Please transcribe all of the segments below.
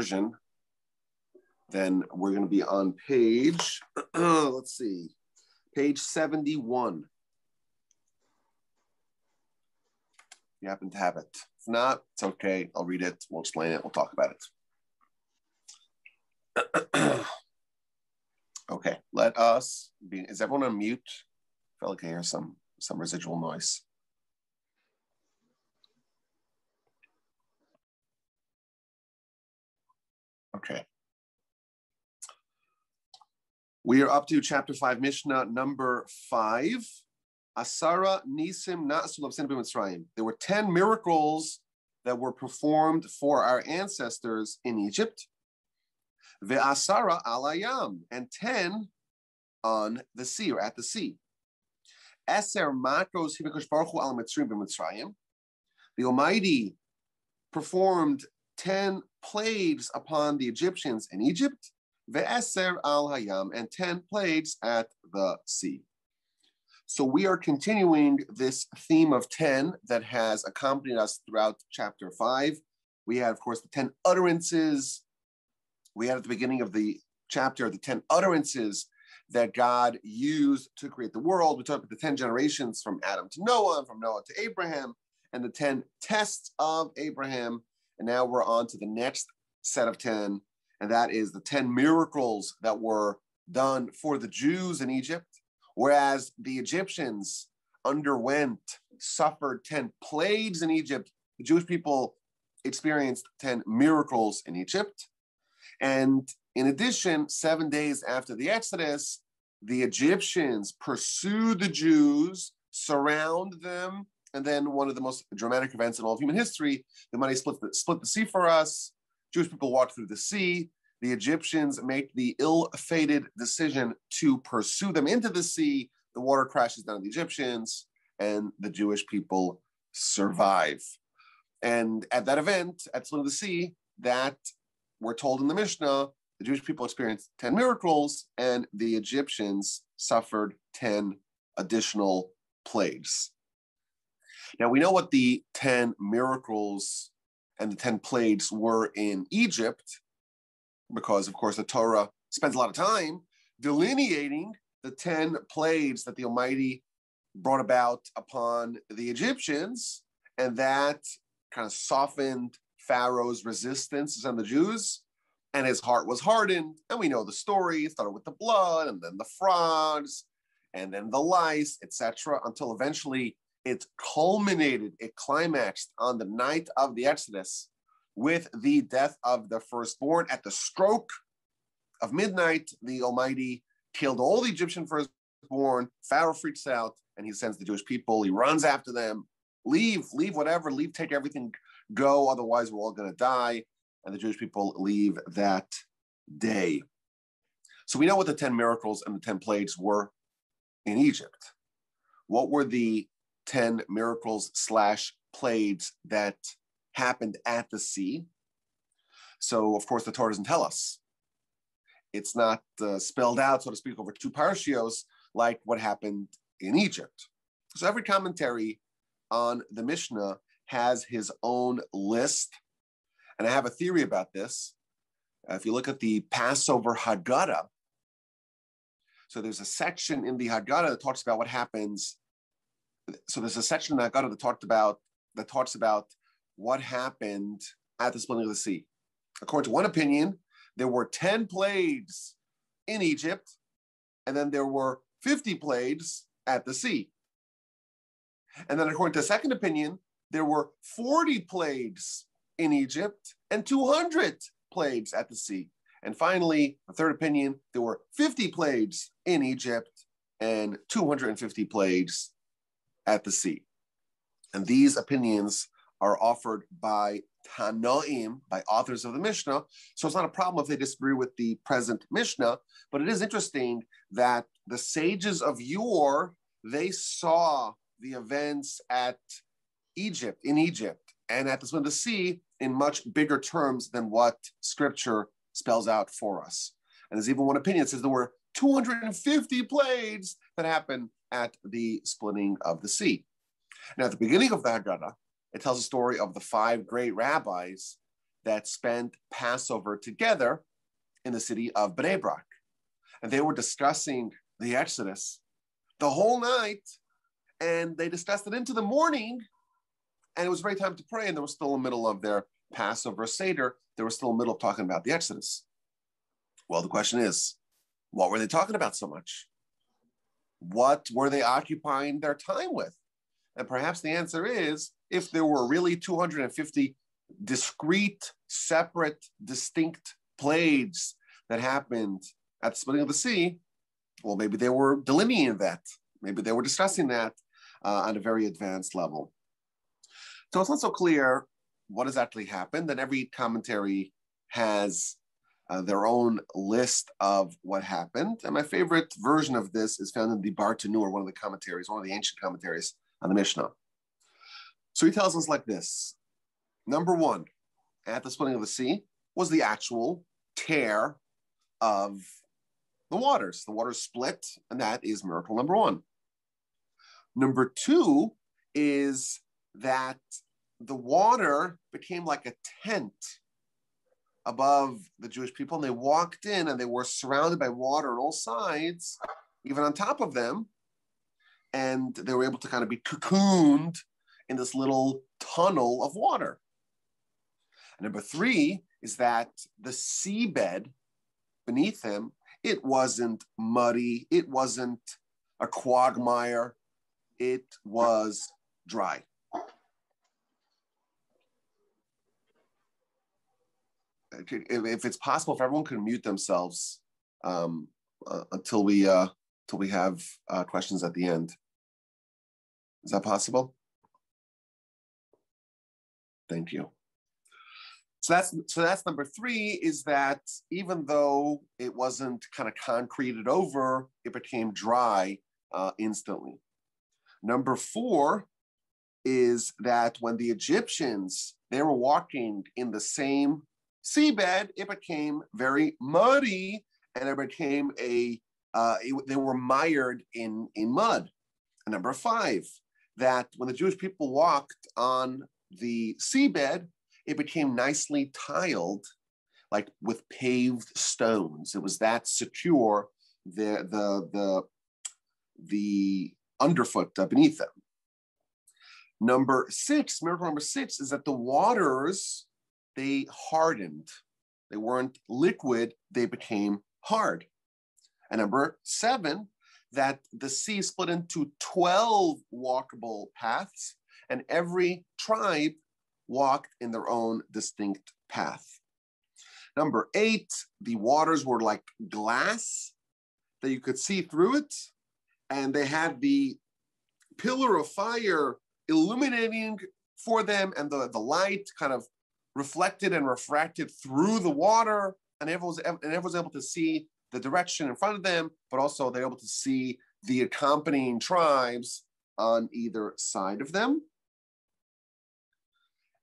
version, then we're going to be on page, let's see, page 71. You happen to have it. If not, it's okay. I'll read it. We'll explain it. We'll talk about it. Okay, let us be. Is everyone on mute? I feel like I hear some residual noise. Okay. We are up to chapter 5, Mishnah number 5. Asara nisim na'asu l'avsin b'Mitzrayim. There were 10 miracles that were performed for our ancestors in Egypt. Ve'asara alayam, and 10 on the sea, or at the sea. Eser makos hivakadosh baruch hu al Mitzrayim b'Mitzrayim. The Almighty performed 10 plagues upon the Egyptians in Egypt. Ve'eser al hayam, and 10 plagues at the sea. So we are continuing this theme of 10 that has accompanied us throughout chapter 5. We had, of course, the 10 utterances. We had at the beginning of the chapter the 10 utterances that God used to create the world. We talked about the 10 generations from Adam to Noah, and from Noah to Abraham, and the 10 tests of Abraham. And now we're on to the next set of 10, and that is the 10 miracles that were done for the Jews in Egypt. Whereas the Egyptians suffered 10 plagues in Egypt, the Jewish people experienced 10 miracles in Egypt. And in addition, 7 days after the Exodus, the Egyptians pursue the Jews, surround them, and then one of the most dramatic events in all of human history, the Almighty split the sea for us. Jewish people walked through the sea. The Egyptians make the ill-fated decision to pursue them into the sea. The water crashes down on the Egyptians, and the Jewish people survive. And at that event, at the split of the sea, that we're told in the Mishnah, the Jewish people experienced 10 miracles, and the Egyptians suffered 10 additional plagues. Now, we know what the 10 miracles and the 10 plagues were in Egypt, because, of course, the Torah spends a lot of time delineating the 10 plagues that the Almighty brought about upon the Egyptians, and that kind of softened Pharaoh's resistance on the Jews, and his heart was hardened. And we know the story. It started with the blood, and then the frogs, and then the lice, etc., until eventually it culminated, it climaxed on the night of the Exodus with the death of the firstborn. At the stroke of midnight, the Almighty killed all the Egyptian firstborn. Pharaoh freaks out, and he sends the Jewish people. He runs after them. Leave whatever, take everything, go, otherwise we're all going to die. And the Jewish people leave that day. So we know what the 10 miracles and the 10 plagues were in Egypt. What were the 10 miracles / plagues that happened at the sea? So, of course, the Torah doesn't tell us. It's not spelled out, so to speak, over 2 parashios like what happened in Egypt. So every commentary on the Mishnah has his own list. And I have a theory about this. If you look at the Passover Haggadah, so there's a section in the Haggadah that talks about what happens. So there's a section in the Haggadah that talks about what happened at the splitting of the sea. According to one opinion, there were 10 plagues in Egypt, and then there were 50 plagues at the sea. And then according to the second opinion, there were 40 plagues in Egypt and 200 plagues at the sea. And finally, the third opinion, there were 50 plagues in Egypt and 250 plagues at the sea. And these opinions are offered by Tanoim, by authors of the Mishnah. So it's not a problem if they disagree with the present Mishnah, but it is interesting that the sages of yore, they saw the events in Egypt, and at the split of the sea in much bigger terms than what Scripture spells out for us. And there's even one opinion that says there were 250 plagues that happened at the splitting of the sea. Now, at the beginning of the Haggadah, it tells the story of the 5 great rabbis that spent Passover together in the city of Bnei Brak. And they were discussing the Exodus the whole night, and they discussed it into the morning, and it was very time to pray, and they were still in the middle of their Passover Seder. They were still in the middle of talking about the Exodus. Well, the question is, what were they talking about so much? What were they occupying their time with? And perhaps the answer is, if there were really 250 discrete, separate, distinct plagues that happened at the splitting of the sea, well, maybe they were delineating that. Maybe they were discussing that on a very advanced level. So it's not so clear what has actually happened, and every commentary has their own list of what happened. And my favorite version of this is found in the Bartanur, one of the commentaries, one of the ancient commentaries on the Mishnah. So he tells us like this. Number one, at the splitting of the sea was the actual tear of the waters. The waters split, and that is miracle number one. Number two is that the water became like a tent above the Jewish people, and they walked in and they were surrounded by water on all sides, even on top of them, and they were able to kind of be cocooned in this little tunnel of water. And number three is that the seabed beneath them, it wasn't muddy, it wasn't a quagmire, it was dry. If it's possible, if everyone could mute themselves until we have questions at the end. Is that possible? Thank you. So that's number three, is that even though it wasn't kind of concreted over, it became dry instantly. Number four is that when the Egyptians, they were walking in the same seabed, it became very muddy, and it became they were mired in mud. And number five, that when the Jewish people walked on the seabed, it became nicely tiled, like with paved stones. It was that secure, the underfoot beneath them. Number six, miracle number six, is that the waters, they hardened. They weren't liquid, they became hard. And number seven, that the sea split into 12 walkable paths, and every tribe walked in their own distinct path. Number eight, the waters were like glass that you could see through it, and they had the pillar of fire illuminating for them, and the light kind of reflected and refracted through the water, and everyone was able to see the direction in front of them, but also they're able to see the accompanying tribes on either side of them.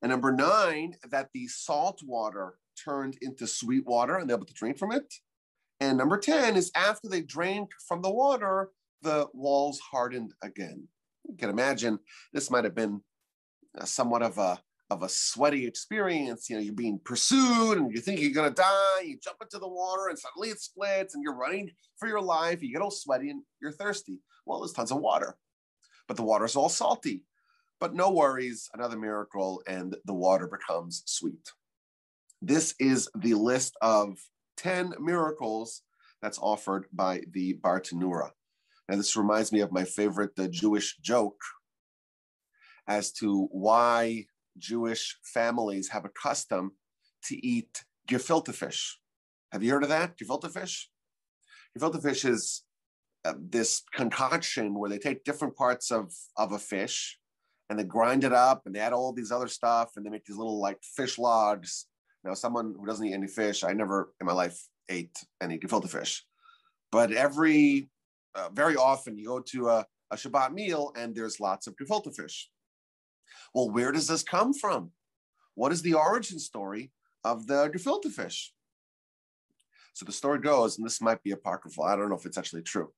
And number nine, that the salt water turned into sweet water and they're able to drink from it. And number 10 is after they drank from the water, the walls hardened again. You can imagine this might have been somewhat of a sweaty experience. You know, you're being pursued and you think you're gonna die, you jump into the water and suddenly it splits and you're running for your life, you get all sweaty and you're thirsty. Well, there's tons of water, but the water's all salty. But no worries, another miracle, and the water becomes sweet. This is the list of 10 miracles that's offered by the Bartanura. And this reminds me of my favorite Jewish joke as to why Jewish families have a custom to eat gefilte fish. Have you heard of that, gefilte fish? Gefilte fish is this concoction where they take different parts of a fish and they grind it up and they add all these other stuff and they make these little like fish logs. Now, someone who doesn't eat any fish, I never in my life ate any gefilte fish. But very often you go to a Shabbat meal and there's lots of gefilte fish. Well, where does this come from? What is the origin story of the gefilte fish? So the story goes, and this might be apocryphal, I don't know if it's actually true,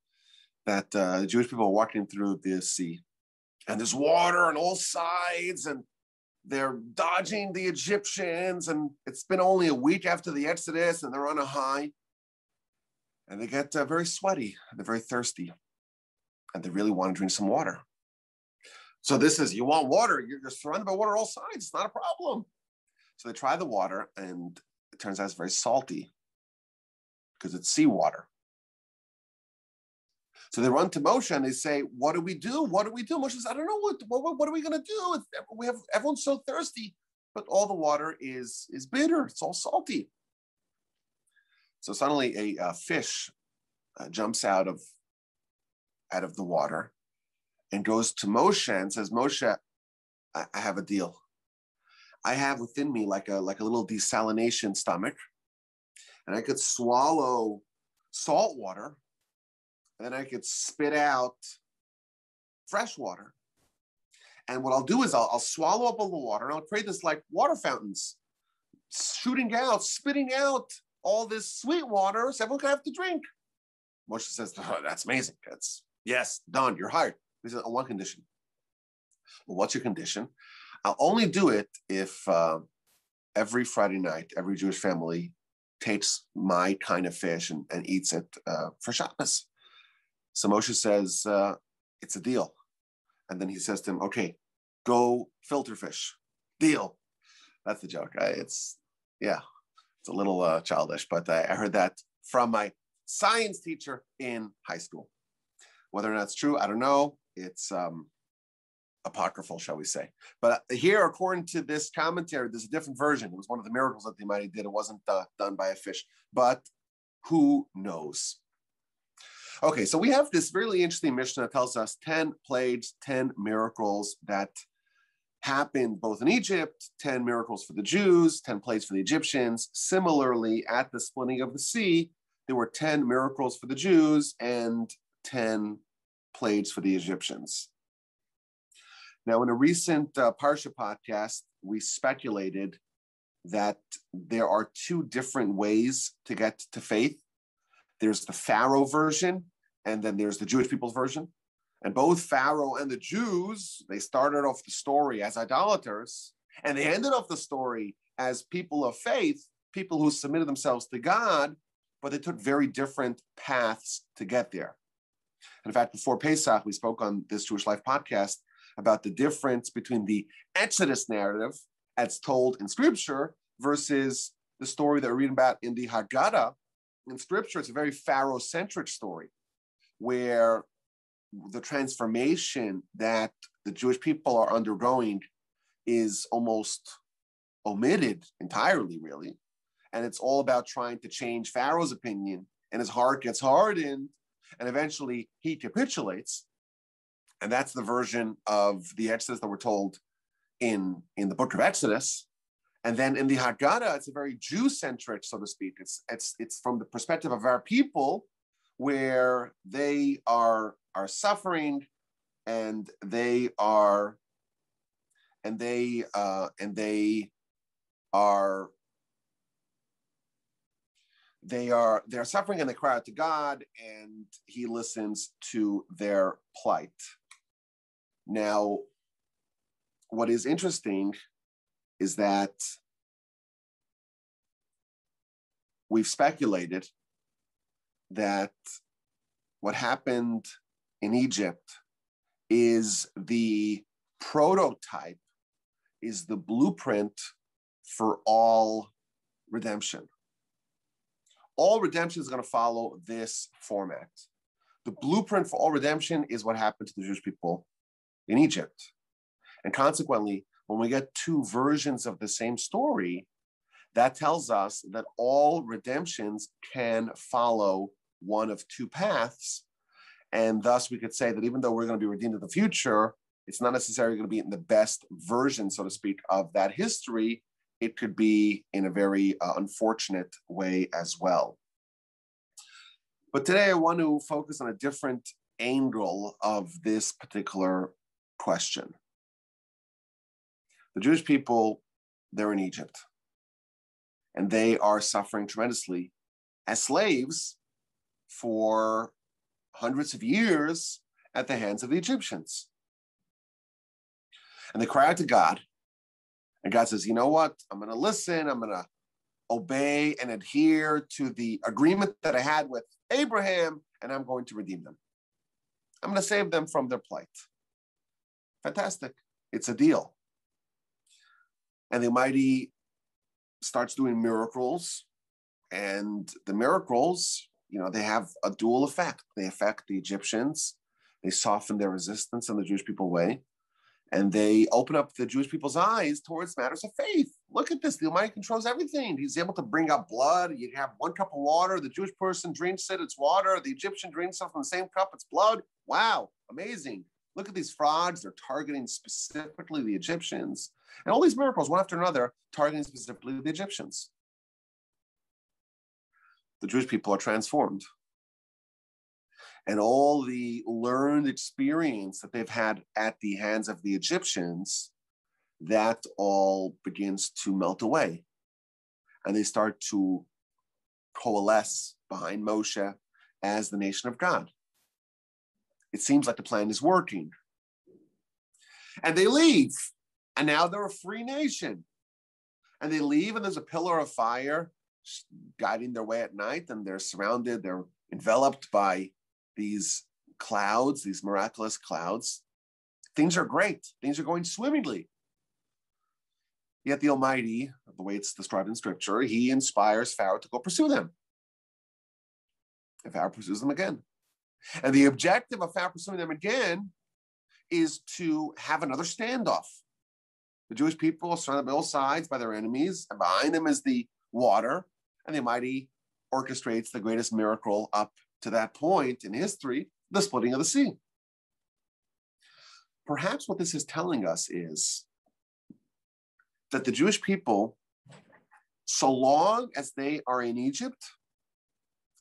that the Jewish people are walking through the sea and there's water on all sides and they're dodging the Egyptians, and it's been only a week after the Exodus, and they're on a high. And they get very sweaty, and they're very thirsty, and they really want to drink some water. So this is, you want water, you're surrounded by water all sides, it's not a problem. So they try the water, and it turns out it's very salty because it's seawater. So they run to Moshe and they say, what do we do? What do we do? Moshe says, I don't know, what are we going to do? Everyone's so thirsty, but all the water is bitter. It's all salty. So suddenly a fish jumps out of the water and goes to Moshe and says, Moshe, I have a deal. I have within me like a little desalination stomach, and I could swallow salt water, and then I could spit out fresh water. And what I'll do is I'll swallow up all the water, and I'll create this like water fountains, shooting out, spitting out all this sweet water, so everyone can have to drink. Moshe says, oh, that's amazing. Yes, done, you're hired. This is on one condition. Well, what's your condition? I'll only do it if every Friday night, every Jewish family takes my kind of fish and eats it for Shabbos. So Moshe says, it's a deal. And then he says to him, okay, go filter fish. Deal. That's the joke. It's a little childish, but I heard that from my science teacher in high school. Whether or not it's true, I don't know. It's apocryphal, shall we say. But here, according to this commentary, there's a different version. It was one of the miracles that the Almighty did. It wasn't done by a fish, but who knows? Okay, so we have this really interesting Mishnah that tells us 10 plagues, 10 miracles that happened both in Egypt, 10 miracles for the Jews, 10 plagues for the Egyptians. Similarly, at the splitting of the sea, there were 10 miracles for the Jews and 10 plagues for the Egyptians. Now, in a recent Parsha podcast, we speculated that there are two different ways to get to faith. There's the Pharaoh version, and then there's the Jewish people's version. And both Pharaoh and the Jews, they started off the story as idolaters, and they ended off the story as people of faith, people who submitted themselves to God, but they took very different paths to get there. And in fact, before Pesach, we spoke on this Jewish Life podcast about the difference between the Exodus narrative as told in Scripture versus the story that we're reading about in the Haggadah. In Scripture, it's a very Pharaoh-centric story where the transformation that the Jewish people are undergoing is almost omitted entirely, really. And it's all about trying to change Pharaoh's opinion, and his heart gets hardened, and eventually he capitulates. And that's the version of the Exodus that we're told in the book of Exodus. And then in the Haggadah, it's a very Jew-centric, so to speak. It's from the perspective of our people, where they are suffering, and they're suffering, and they cry out to God, and he listens to their plight. Now, what is interesting is that we've speculated that what happened in Egypt is the prototype, is the blueprint for all redemption. All redemption is going to follow this format. The blueprint for all redemption is what happened to the Jewish people in Egypt. And consequently, when we get two versions of the same story, that tells us that all redemptions can follow one of two paths. And thus we could say that even though we're going to be redeemed in the future, it's not necessarily going to be in the best version, so to speak, of that history. It could be in a very unfortunate way as well. But today I want to focus on a different angle of this particular question. The Jewish people, they're in Egypt, and they are suffering tremendously as slaves for hundreds of years at the hands of the Egyptians. And they cry out to God, And God says, you know what? I'm going to listen. I'm going to obey and adhere to the agreement that I had with Abraham, and I'm going to redeem them. I'm going to save them from their plight. Fantastic. It's a deal. And the Almighty starts doing miracles, and the miracles, they have a dual effect. They affect the Egyptians. They soften their resistance in the Jewish people way, and they open up the Jewish people's eyes towards matters of faith. Look at this. The Almighty controls everything. He's able to bring up blood. You have one cup of water. The Jewish person drinks it. It's water. The Egyptian drinks it from the same cup. It's blood. Wow. Amazing. Look at these frogs. They're targeting specifically the Egyptians. And all these miracles, one after another, targeting specifically the Egyptians. The Jewish people are transformed. And all the learned experience that they've had at the hands of the Egyptians, that all begins to melt away. And they start to coalesce behind Moshe as the nation of God. It seems like the plan is working. And they leave. And now they're a free nation. And they leave, and there's a pillar of fire guiding their way at night, and they're surrounded, they're enveloped by these clouds, these miraculous clouds. Things are great. Things are going swimmingly. Yet the Almighty, the way it's described in Scripture, he inspires Pharaoh to go pursue them. And Pharaoh pursues them again. And the objective of Pharaoh pursuing them again is to have another standoff. The Jewish people are surrounded on both sides by their enemies, and behind them is the water, and the Almighty orchestrates the greatest miracle up to that point in history, the splitting of the sea. Perhaps what this is telling us is that the Jewish people, so long as they are in Egypt,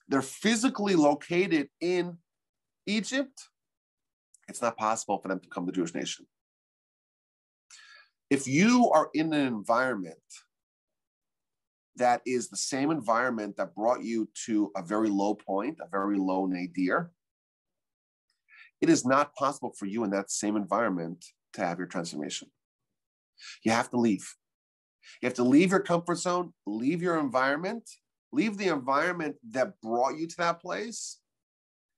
they're physically located in Egypt, it's not possible for them to become the Jewish nation. If you are in an environment that is the same environment that brought you to a very low point, a very low nadir, it is not possible for you in that same environment to have your transformation. You have to leave. You have to leave your comfort zone, leave your environment, leave the environment that brought you to that place,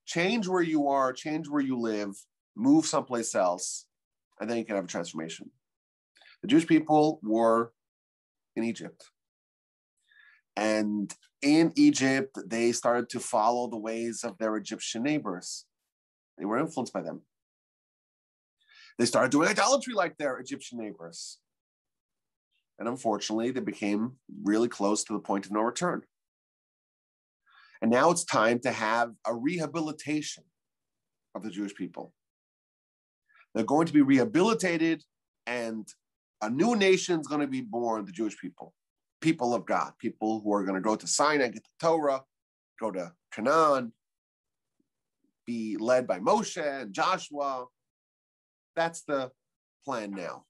change where you are, change where you live, move someplace else, and then you can have a transformation. The Jewish people were in Egypt. And in Egypt, they started to follow the ways of their Egyptian neighbors. They were influenced by them. They started doing idolatry like their Egyptian neighbors. And unfortunately, they became really close to the point of no return. And now it's time to have a rehabilitation of the Jewish people. They're going to be rehabilitated, and a new nation is going to be born, the Jewish people. People of God, people who are going to go to Sinai, get the Torah, go to Canaan, be led by Moshe and Joshua. That's the plan now.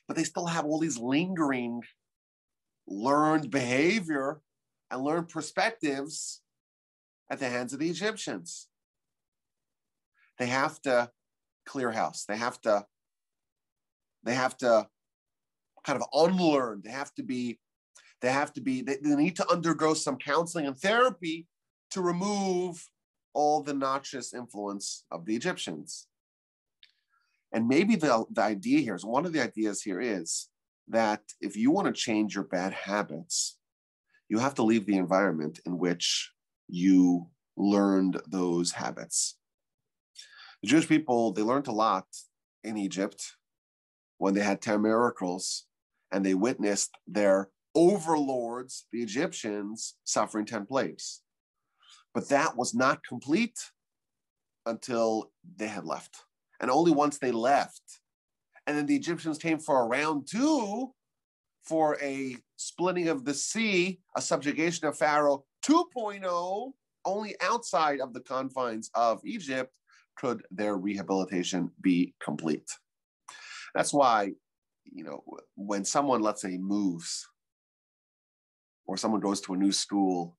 But they still have all these lingering learned behavior and learned perspectives at the hands of the Egyptians. They have to clear house. They have to kind of unlearn. They need to undergo some counseling and therapy to remove all the noxious influence of the Egyptians. And maybe the idea here is, one of the ideas here is that if you want to change your bad habits, you have to leave the environment in which you learned those habits. The Jewish people, they learned a lot in Egypt when they had 10 miracles, and they witnessed their overlords, the Egyptians, suffering 10 plagues. But that was not complete until they had left. And only once they left, and then the Egyptians came for a round two, for a splitting of the sea, a subjugation of Pharaoh 2.0, only outside of the confines of Egypt could their rehabilitation be complete. That's why, when someone, let's say, moves, or someone goes to a new school,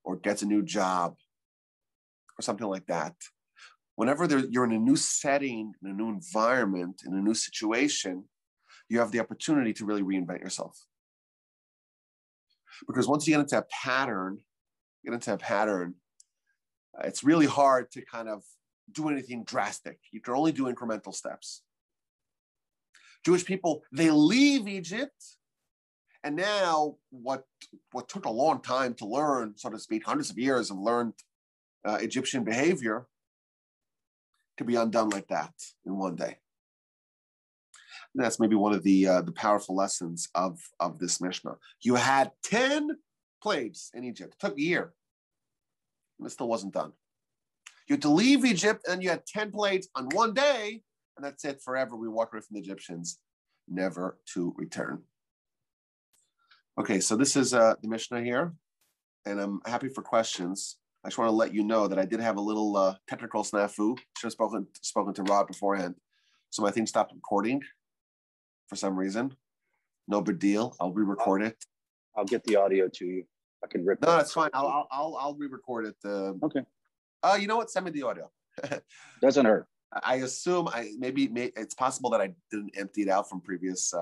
or gets a new job, or something like that, whenever you're in a new setting, in a new environment, in a new situation, you have the opportunity to really reinvent yourself. Because once you get into a pattern, it's really hard to kind of do anything drastic. You can only do incremental steps. Jewish people, they leave Egypt, and now what took a long time to learn, so to speak, hundreds of years of learned Egyptian behavior, could be undone like that in one day. And that's maybe one of the powerful lessons of this Mishnah. You had 10 plagues in Egypt. It took a year, and it still wasn't done. You had to leave Egypt, and you had 10 plagues on one day, and that's it forever. We walk away from the Egyptians, never to return. Okay, so this is the Mishnah here, and I'm happy for questions. I just want to let you know that I did have a little technical snafu. Should have spoken to Rod beforehand. So my thing stopped recording for some reason. No big deal. I'll re-record it. I'll get the audio to you. I can rip. No, that's fine. I'll re-record it. Okay. You know what? Send me the audio. Doesn't hurt. I assume maybe it's possible that I didn't empty it out from previous